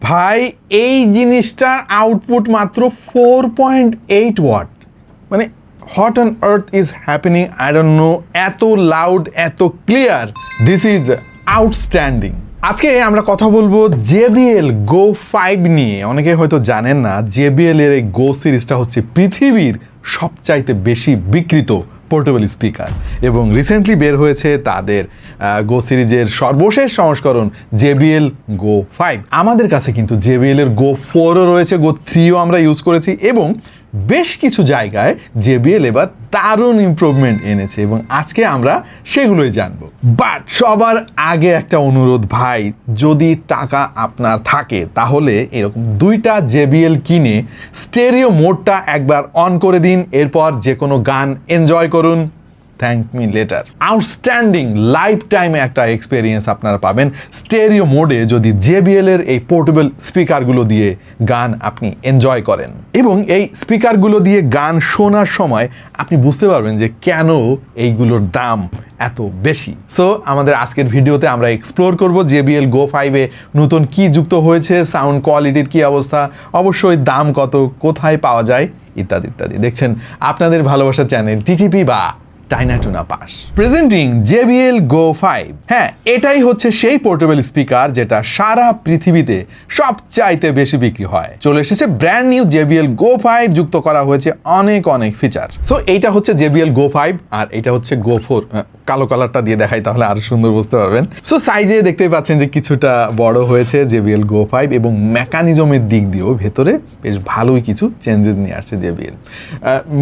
ভাই এই জিনিসটার আউটপুট মাত্র 4.8 ওয়াট, মানে what on earth is happening, I don't know. এত লাউড, এত ক্লিয়ার, দিস ইজ আউটস্ট্যান্ডিং। আজকে আমরা কথা বলবো JBL Go 5 নিয়ে। অনেকে হয়তো জানেন না, JBL এর এই Go সিরিজটা হচ্ছে পৃথিবীর সবচাইতে বেশি বিক্রিত পোর্টেবল স্পিকার, এবং রিসেন্টলি বের হয়েছে তাদের Go সিরিজের সর্বশেষ সংস্করণ JBL Go 5। আমাদের কাছে কিন্তু JBL এর Go 4ও রয়েছে, Go 3ও আমরা ইউজ করেছি, এবং বেশ কিছু জায়গায় JBL এবার দারুণ ইমপ্রুভমেন্ট এনেছে, এবং আজকে আমরা সেগুলোই জানবো। বাট সবার আগে একটা অনুরোধ ভাই, যদি টাকা আপনার থাকে তাহলে এরকম দুইটা JBL কিনে স্টেরিও মোডটা একবার অন করে দিন, এরপর যে কোনো গান এনজয় করুন। Thank me letter. Outstanding life টাইমে একটা এক্সপিরিয়েন্স আপনারা পাবেন স্টেরিও মোডে যদি JBL এর এই পোর্টেবল স্পিকারগুলো দিয়ে গান আপনি এনজয় করেন, এবং এই স্পিকারগুলো দিয়ে গান শোনার সময় আপনি বুঝতে পারবেন যে কেন এইগুলোর দাম এত বেশি। সো আমাদের আজকের ভিডিওতে আমরা এক্সপ্লোর করব JBL Go 5-এ নতুন কি যুক্ত হয়েছে, সাউন্ড কোয়ালিটির কি অবস্থা, অবশ্যই দাম কত, কোথায় পাওয়া যায়, ইত্যাদি ইত্যাদি। দেখছেন আপনাদের ভালোবাসার চ্যানেল TTP বা টাইনা tuna pass presenting JBL Go 5। হ্যাঁ, এটাই হচ্ছে সেই পোর্টেবল স্পিকার যেটা সারা পৃথিবীতে সবচাইতে বেশি বিক্রি হয়। চলে এসেছে ব্র্যান্ড নিউ JBL Go 5, যুক্ত করা হয়েছে অনেক অনেক ফিচার। সো এইটা হচ্ছে JBL Go 5, আর এটা হচ্ছে Go 4। কালো কালারটা দিয়ে দেখাই তাহলে আরো সুন্দর বুঝতে পারবেন। সো সাইজে দেখতেই পাচ্ছেন যে কিছুটা বড় হয়েছে JBL Go 5, এবং মেকানিজমের দিক দিয়েও ভেতরে বেশ ভালোই কিছু চেঞ্জেস নিয়ে আসছে JBL।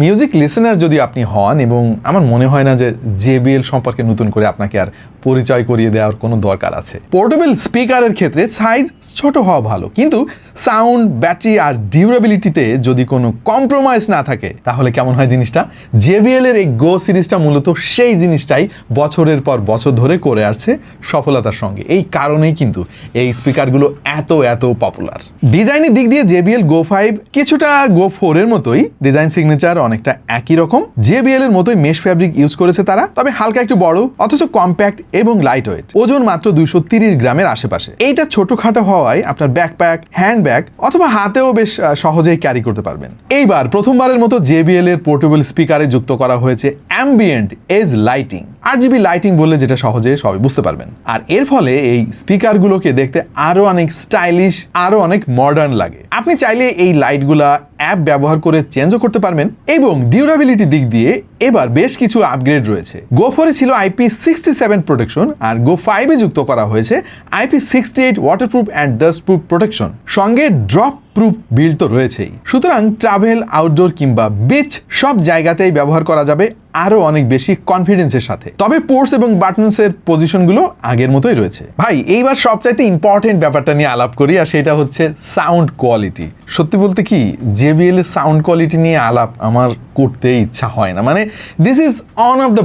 মিউজিক লিসেনার যদি আপনি হন, এবং আমার মনে হয় না যে JBL সম্পর্কে নতুন করে আপনাকে আর পরিচয় করিয়ে দেওয়ার কোনো দরকার আছে। পোর্টেবল স্পিকারের ক্ষেত্রে সাইজ ছোট হওয়া ভালো, কিন্তু সাউন্ড, ব্যাটারি আর ডিউরেবিলিটিতে যদি কোনো কম্প্রোমাইজ না থাকে তাহলে কেমন হয় জিনিসটা? JBL এর এই Go সিরিজটা মূলত সেই জিনিসটাই বছরের পর বছর ধরে করে আসছে সফলতার সঙ্গে। এই কারণেই কিন্তু এই স্পিকারগুলো এত এত পপুলার। ডিজাইনের দিক দিয়ে JBL Go 5 কিছুটা Go 4 এর মতোই, ডিজাইন সিগনেচার অনেকটা একই রকম। JBL এর মতোই মেশ ফ্যাব্রিক ইউজ করেছে তারা, তবে হালকা একটু বড়, অথচ কম্প্যাক্ট এবং লাইট ওয়েট। ওজন মাত্র 230 গ্রামের আশেপাশে। এইটা ছোটখাটো হওয়ায় আপনার ব্যাকপ্যাক, হ্যান্ডব্যাগ অথবা হাতেও বেশ সহজেই ক্যারি করতে পারবেন। এইবার প্রথমবারের মতো JBL এর পোর্টেবল স্পিকারে যুক্ত করা হয়েছে ambient edge lighting. RGB lighting বললে যেটা সহজে সবাই বুঝতে পারবেন। আর এর ফলে এই স্পিকারগুলোকে দেখতে আরো অনেক স্টাইলিশ, আরো অনেক মডার্ন লাগে। আপনি চাইলে এই লাইটগুলা অ্যাপ ব্যবহার করে চেঞ্জও করতে পারবেন, এবং ডিউরেবিলিটি দিক দিয়ে এবার বেশ কিছু আপগ্রেড রয়েছে। Go 4-এ ছিল IP67 প্রোটেকশন, আর Go 5-এ যুক্ত করা হয়েছে IP68 waterproof and dustproof protection. সঙ্গে ড্রপ প্রুফ বিল্ড তো রয়েছেই। সুতরাং ট্রাভেল, আউটডোর কিংবা বিচ সব জায়গাতেই ব্যবহার করা যাবে আরো অনেক বেশি কনফিডেন্সের সাথে। তবে পোর্টস এবং বাটনসের পজিশনগুলো আগের মতোই রয়েছে। ভাই এইবার সবচাইতে ইম্পর্টেন্ট ব্যাপারটা নিয়ে আলাপ করি, আর সেটা হচ্ছে সাউন্ড কোয়ালিটি। সত্যি বলতে কি, JBL এর সাউন্ড কোয়ালিটি নিয়ে আলাপ আমার করতেই ইচ্ছা হয় না। মানে this is one of the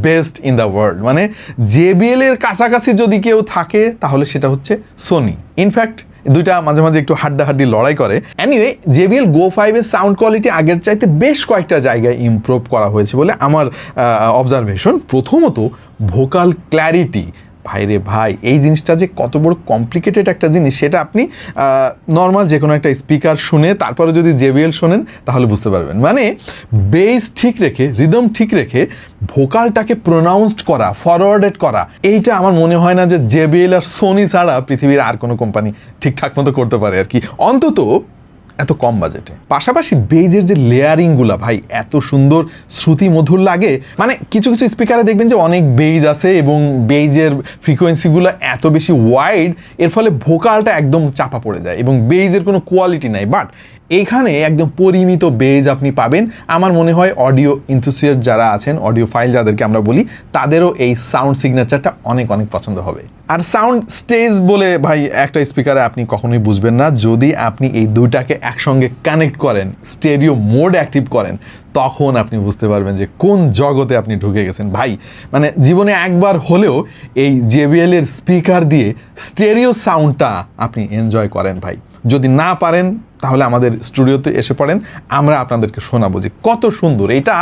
best in the world. মানে JBL এর কাছাকাছি যদি কেউ থাকে তাহলে সেটা হচ্ছে সোনি। ইনফ্যাক্ট দুইটা মাঝে মাঝে একটু হাড্ডাহাড্ডি লড়াই করে। এনিওয়ে, JBL Go 5 এর সাউন্ড কোয়ালিটি আগের চাইতে বেশ কয়েকটা জায়গায় ইমপ্রুভ করা হয়েছে বলে আমার অবজারভেশন। প্রথমত ভোকাল ক্ল্যারিটি। ভাইরে ভাই, এই জিনিসটা যে কত বড় কমপ্লিকেটেড একটা জিনিস সেটা আপনি নর্মাল যে কোনো একটা স্পিকার শুনে তারপরে যদি JBL শোনেন তাহলে বুঝতে পারবেন। মানে বেস ঠিক রেখে, রিদম ঠিক রেখে ভোকালটাকে প্রোনাউন্সড করা, ফরওয়ার্ডেড করা, এইটা আমার মনে হয় না যে JBL আর সোনি ছাড়া পৃথিবীর আর কোনো কোম্পানি ঠিকঠাক মতো করতে পারে আর কি, অন্তত এত কম বাজেটে। পাশাপাশি বেজের যে লেয়ারিংগুলো ভাই এত সুন্দর, শ্রুতি মধুর লাগে। মানে কিছু কিছু স্পিকারে দেখবেন যে অনেক বেজ আছে, এবং বেজের ফ্রিকোয়েন্সিগুলো এত বেশি ওয়াইড, এর ফলে ভোকালটা একদম চাপা পড়ে যায় এবং বেজের কোনো কোয়ালিটি নাই। বাট এইখানে একদম পরিমিত বেজ আপনি পাবেন। আমার মনে হয় অডিও এনথুসিয়াস্ট যারা আছেন, অডিও ফাইল যাদেরকে আমরা বলি, তাদেরও এই সাউন্ড সিগনেচারটা অনেক অনেক পছন্দ হবে। আর সাউন্ড স্টেজ বলে ভাই একটা স্পিকারে আপনি কখনোই বুঝবেন না যদি আপনি এই দুইটাকে একসঙ্গে কানেক্ট করেন, স্টেরিও মোড অ্যাক্টিভ করেন, তখন আপনি বুঝতে পারবেন যে কোন জগতে আপনি ঢুকে গেছেন। ভাই মানে জীবনে একবার হলেও এই JBL এর স্পিকার দিয়ে স্টেরিও সাউন্ডটা আপনি এনজয় করেন ভাই, যদি না পারেন তাহলে আমাদের স্টুডিওতে এসে পড়েন, আমরা আপনাদেরকে শোনাবো যে কত সুন্দর। এটা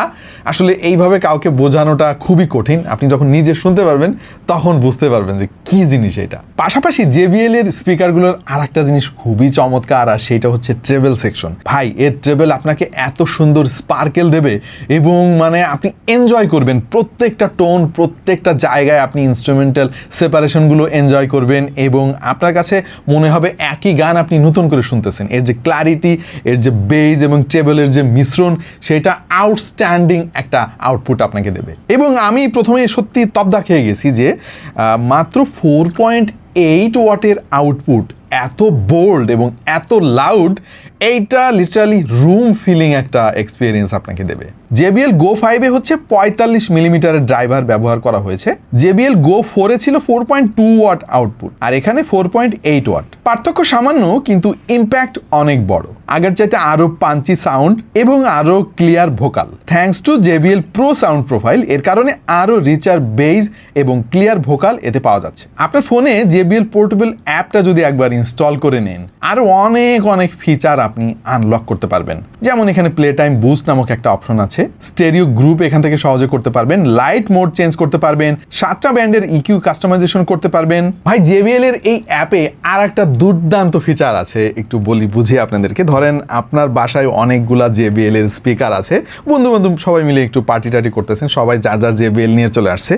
আসলে এইভাবে কাউকে বোঝানোটা খুবই কঠিন, আপনি যখন নিজে শুনতে পারবেন তখন বুঝতে পারবেন যে কী জিনিস এটা। পাশাপাশি JBL এর স্পিকারগুলোর আর একটা জিনিস খুবই চমৎকার, আর সেটা হচ্ছে ট্রেবেল সেকশন। ভাই এর ট্রেবেল আপনাকে এত সুন্দর স্পার্কেল দেবে এবং মানে আপনি এনজয় করবেন প্রত্যেকটা টোন, প্রত্যেকটা জায়গায় আপনি ইনস্ট্রুমেন্টাল সেপারেশনগুলো এনজয় করবেন এবং আপনার কাছে মনে হবে একই গান আপনি নতুন করে শুনতেছেন। এর যে ক্ল্যারিটি, এর যে বেজ এবং ট্রেবেলের যে মিশ্রণ, সেটা আউটস্ট্যান্ডিং একটা আউটপুট আপনাকে দেবে। এবং আমি প্রথমে সত্যি তবদা খেয়ে গেছি যে মাত্র 4.8 ওয়াটের আউটপুট, এত বোল্ড এবং এত লাউড, এইটা লিটারালি রুম ফিলিং একটা এক্সপিরিয়েন্স আপনাকে দেবে। JBL Go 5 এ হচ্ছে 45 মিলিমিটারের ড্রাইভার ব্যবহার করা হয়েছে। JBL Go 4 এ ছিল 4.2 ওয়াট আউটপুট, আর এখানে 4.8 ওয়াট। পার্থক্য সামান্য, কিন্তু ইম্প্যাক্ট অনেক বড়। আগের চাইতে আরো পাঞ্চি সাউন্ড এবং আরো clear vocal. Thanks to JBL Pro sound profile, এর কারণে আরো রিচার বেজ এবং ক্লিয়ার ভোকাল এতে পাওয়া যাচ্ছে। আপনার ফোনে JBL পোর্টেবল অ্যাপটা যদি একবার ইনস্টল করে নেন, আরো অনেক অনেক ফিচার আপনি আনলক করতে পারবেন। যেমন এখানে প্লে টাইম বুস্ট নামক একটা অপশন আছে, স্টেরিও গ্রুপ এখান থেকে সহজে করতে পারবেন, লাইট মোড চেঞ্জ করতে পারবেন, 7টা ব্যান্ডের EQ কাস্টমাইজেশন করতে পারবেন। ভাই JBL এর এই অ্যাপে আর একটা দুর্দান্ত ফিচার আছে, একটু বলি বুঝিয়ে আপনাদেরকে। ধরেন আপনার বাসায় অনেকগুলা JBL এর স্পিকার আছে, বন্ধু বান্ধব সবাই মিলে একটু পার্টি টার্টি করতেছেন, সবাই যার যার JBL নিয়ে চলে আসছে।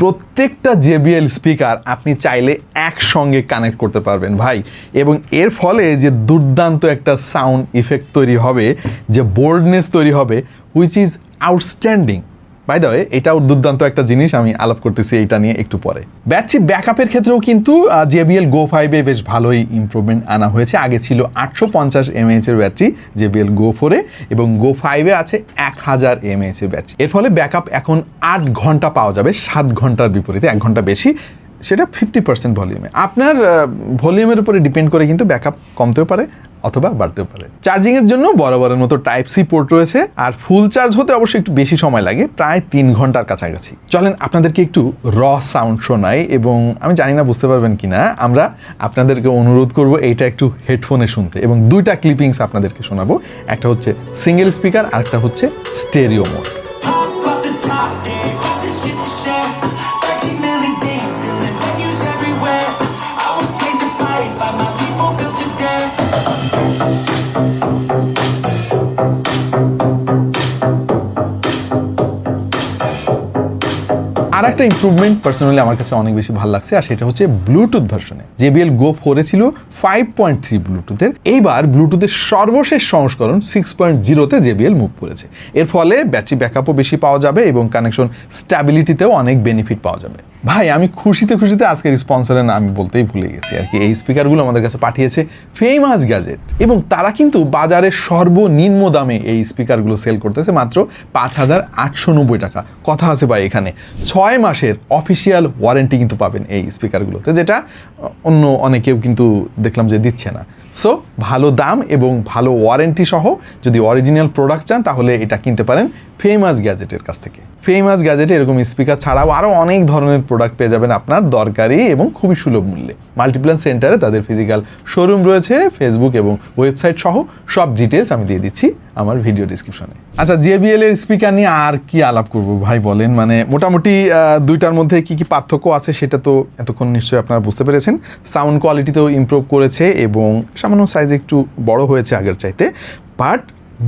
প্রত্যেকটা JBL স্পিকার আপনি চাইলে একসঙ্গে কানেক্ট করতে পারবেন ভাই, এবং এর ফলে যে দুর্দান্ত একটা সাউন্ড ইফেক্ট তৈরি হবে, যে বোল্ডনেস তৈরি হবে, which is outstanding. By the way, এটাও দুর্দান্ত একটা জিনিস, আমি আলাপ করতেছি এইটা নিয়ে একটু পরে। ব্যাটারি ব্যাকআপের ক্ষেত্রেও কিন্তু JBL Go 5 এ বেশ ভালোই ইমপ্রুভমেন্ট আনা হয়েছে। আগে ছিল 850 mAh এর ব্যাটারি JBL Go 4 এ, এবং Go 5 এ আছে 1000 mAh এর ব্যাটারি। এর ফলে ব্যাকআপ এখন 8 ঘন্টা পাওয়া যাবে, 7 ঘন্টার বিপরীতে 1 ঘন্টা বেশি। সেটা 50% ভলিউমে। আপনার ভলিউমের উপরে ডিপেন্ড করে কিন্তু ব্যাকআপ কমতেও পারে অথবা বাড়তেও পারে। চার্জিংয়ের জন্য বরাবরের মতো Type-C পোর্ট রয়েছে, আর ফুল চার্জ হতে অবশ্যই একটু বেশি সময় লাগে, প্রায় 3 ঘন্টার কাছাকাছি। চলেন আপনাদেরকে একটু র সাউন্ড শোনাই, এবং আমি জানি না বুঝতে পারবেন কিনা, আমরা আপনাদেরকে অনুরোধ করব এইটা একটু হেডফোনে শুনতে, এবং 2টা ক্লিপিংস আপনাদেরকে শোনাবো। একটা হচ্ছে সিঙ্গেল স্পিকার, আর একটা হচ্ছে স্টেরিও মোড। আর একটা ইমপ্রুভমেন্ট পার্সোনালি আমার কাছে অনেক বেশি ভালো লাগছে, আর সেটা হচ্ছে ব্লুটুথ ভার্সনে। JBL Go 4 এ ছিল 5.3 ব্লুটুথের, এইবার ব্লুটুথের সর্বশেষ সংস্করণ 6.0-তে JBL মুভ করেছে। এর ফলে ব্যাটারি ব্যাকআপও বেশি পাওয়া যাবে এবং কানেকশন স্ট্যাবিলিটিতেও অনেক বেনিফিট পাওয়া যাবে। ভাই আমি খুশিতে আজকের স্পন্সরের নাম বলতেই ভুলে গেছি আর কি। এই স্পিকারগুলো আমাদের কাছে পাঠিয়েছে ফেমাস গ্যাজেট, এবং তারা কিন্তু বাজারে সর্বনিম্ন দামে এই স্পিকারগুলো সেল করতেছে মাত্র 5890 টাকা। কথা আছে ভাই, এখানে 6 মাসের অফিসিয়াল ওয়ারেন্টি কিন্তু পাবেন এই স্পিকারগুলোতে, যেটা অন্য অনেকেও কিন্তু দেখলাম যে দিচ্ছে না। সো ভালো দাম এবং ভালো ওয়ারেন্টি সহ যদি অরিজিনাল প্রোডাক্ট চান, তাহলে এটা কিনতে পারেন ফেমাস গ্যাজেটের কাছ থেকে। ফেমাস গ্যাজেটে এরকম স্পিকার ছাড়াও আরও অনেক ধরনের প্রোডাক্ট পেয়ে যাবেন আপনার দরকারি এবং খুবই সুলভ মূল্যে। মাল্টিপ্ল্যান সেন্টারে তাদের ফিজিক্যাল শোরুম রয়েছে, ফেসবুক এবং ওয়েবসাইট সহ সব ডিটেলস আমি দিয়ে দিচ্ছি আমার ভিডিও ডিসক্রিপশনে। আচ্ছা, JBL এর স্পিকার নিয়ে আর কি আলাপ করব ভাই বলেন। মানে মোটামুটি দুইটার মধ্যে কি কি পার্থক্য আছে সেটা তো এতক্ষণ নিশ্চয়ই আপনারা বুঝতে পেরেছেন। সাউন্ড কোয়ালিটিতেও ইমপ্রুভ করেছে এবং সামান্য সাইজে একটু বড় হয়েছে আগের চাইতে, বাট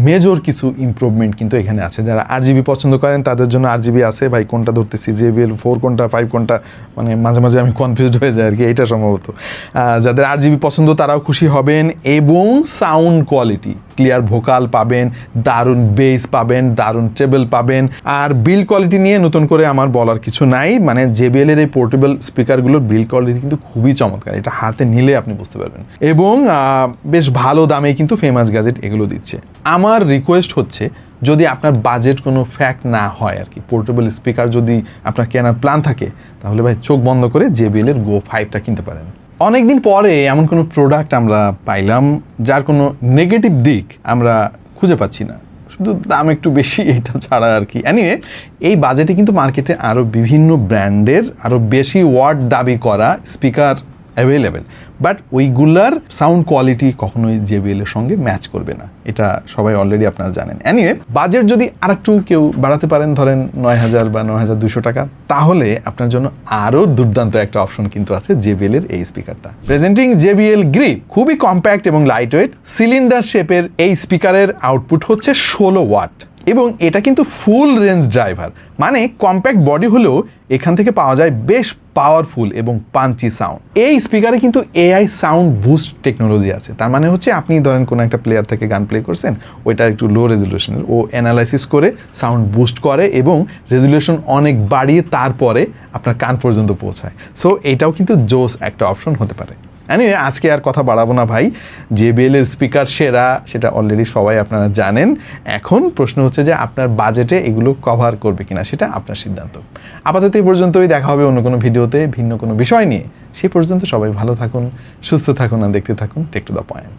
মেজর কিছু ইমপ্রুভমেন্ট কিন্তু এখানে আছে। যারা RGB পছন্দ করেন তাদের জন্য RGB আছে। ভাই কোনটা ধরতেছি, JBL 4 কোনটা 5 কোনটা, মানে মাঝে মাঝে আমি কনফিউজড হয়ে যাই আর কি, এটা সম্ভবত। যাদের RGB পছন্দ তারাও খুশি হবেন। এবং সাউন্ড কোয়ালিটি, ক্লিয়ার ভোকাল পাবেন, দারুণ বেস পাবেন, দারুণ ট্রেবল পাবেন। আর বিল্ড কোয়ালিটি নিয়ে নতুন করে আমার বলার কিছু নাই। মানে JBL এর এই পোর্টেবল স্পিকারগুলোর বিল্ড কোয়ালিটি কিন্তু খুবই চমৎকার, এটা হাতে নিলে আপনি বুঝতে পারবেন। এবং বেশ ভালো দামে কিন্তু ফেমাস গ্যাজেট এগুলো দিচ্ছে। আমার রিকোয়েস্ট হচ্ছে, যদি আপনার বাজেট কোনো ফ্যাক্ট না হয় আর কি, পোর্টেবল স্পিকার যদি আপনার কেনার প্ল্যান থাকে, তাহলে ভাই চোখ বন্ধ করে JBL এর Go 5টা কিনতে পারেন। অনেকদিন পরে এমন কোনো প্রোডাক্ট আমরা পাইলাম যার কোনো নেগেটিভ দিক আমরা খুঁজে পাচ্ছি না, শুধু দাম একটু বেশি, এটা ছাড়া আর কি। এনিওয়ে, এই বাজেটে কিন্তু মার্কেটে আরও বিভিন্ন ব্র্যান্ডের আরও বেশি ওয়াট দাবি করা স্পিকার অ্যাভেলেবেল, বাট ওইগুলার সাউন্ড কোয়ালিটি কখনোই JBL এর সঙ্গে ম্যাচ করবে না, এটা সবাই অলরেডি আপনারা জানেন। এনিওয়ে, বাজেট যদি আরেকটু কেউ বাড়াতে পারেন, ধরেন 9,000 বা 9,200 টাকা, তাহলে আপনার জন্য আরও দুর্দান্ত একটা অপশন কিন্তু আছে JBL এর এই স্পিকারটা। প্রেজেন্টিং JBL গ্রিপ, খুবই কম্প্যাক্ট এবং লাইট ওয়েট সিলিন্ডার শেপের এই স্পিকারের আউটপুট হচ্ছে 16 ওয়াট এবং এটা কিন্তু ফুল রেঞ্জ ড্রাইভার, মানে কম্প্যাক্ট বডি হলেও এখান থেকে পাওয়া যায় বেশ পাওয়ারফুল এবং পাঞ্চি সাউন্ড। এই স্পিকারে কিন্তু AI সাউন্ড বুস্ট টেকনোলজি আছে, তার মানে হচ্ছে আপনি ধরেন কোনো একটা প্লেয়ার থেকে গান প্লে করছেন, ওইটা একটু লো রেজলিউশনের, ও অ্যানালাইসিস করে সাউন্ড বুস্ট করে এবং রেজলিউশন অনেক বাড়িয়ে তারপরে আপনার কান পর্যন্ত পৌঁছায়। সো এইটাও কিন্তু জোস একটা অপশন হতে পারে। এনিওয়ে, আজকে আর কথা বাড়াবো না ভাই, JBL এর স্পিকার সেরা সেটা অলরেডি সবাই আপনারা জানেন। এখন প্রশ্ন হচ্ছে যে আপনার বাজেটে এগুলো কভার করবে কিনা, সেটা আপনার সিদ্ধান্ত। আপাতত এই পর্যন্তই, দেখা হবে অন্য কোনো ভিডিওতে ভিন্ন কোনো বিষয় নিয়ে। সেই পর্যন্ত সবাই ভালো থাকুন, সুস্থ থাকুন আর দেখতে থাকুন টেক টু দ্য পয়েন্ট।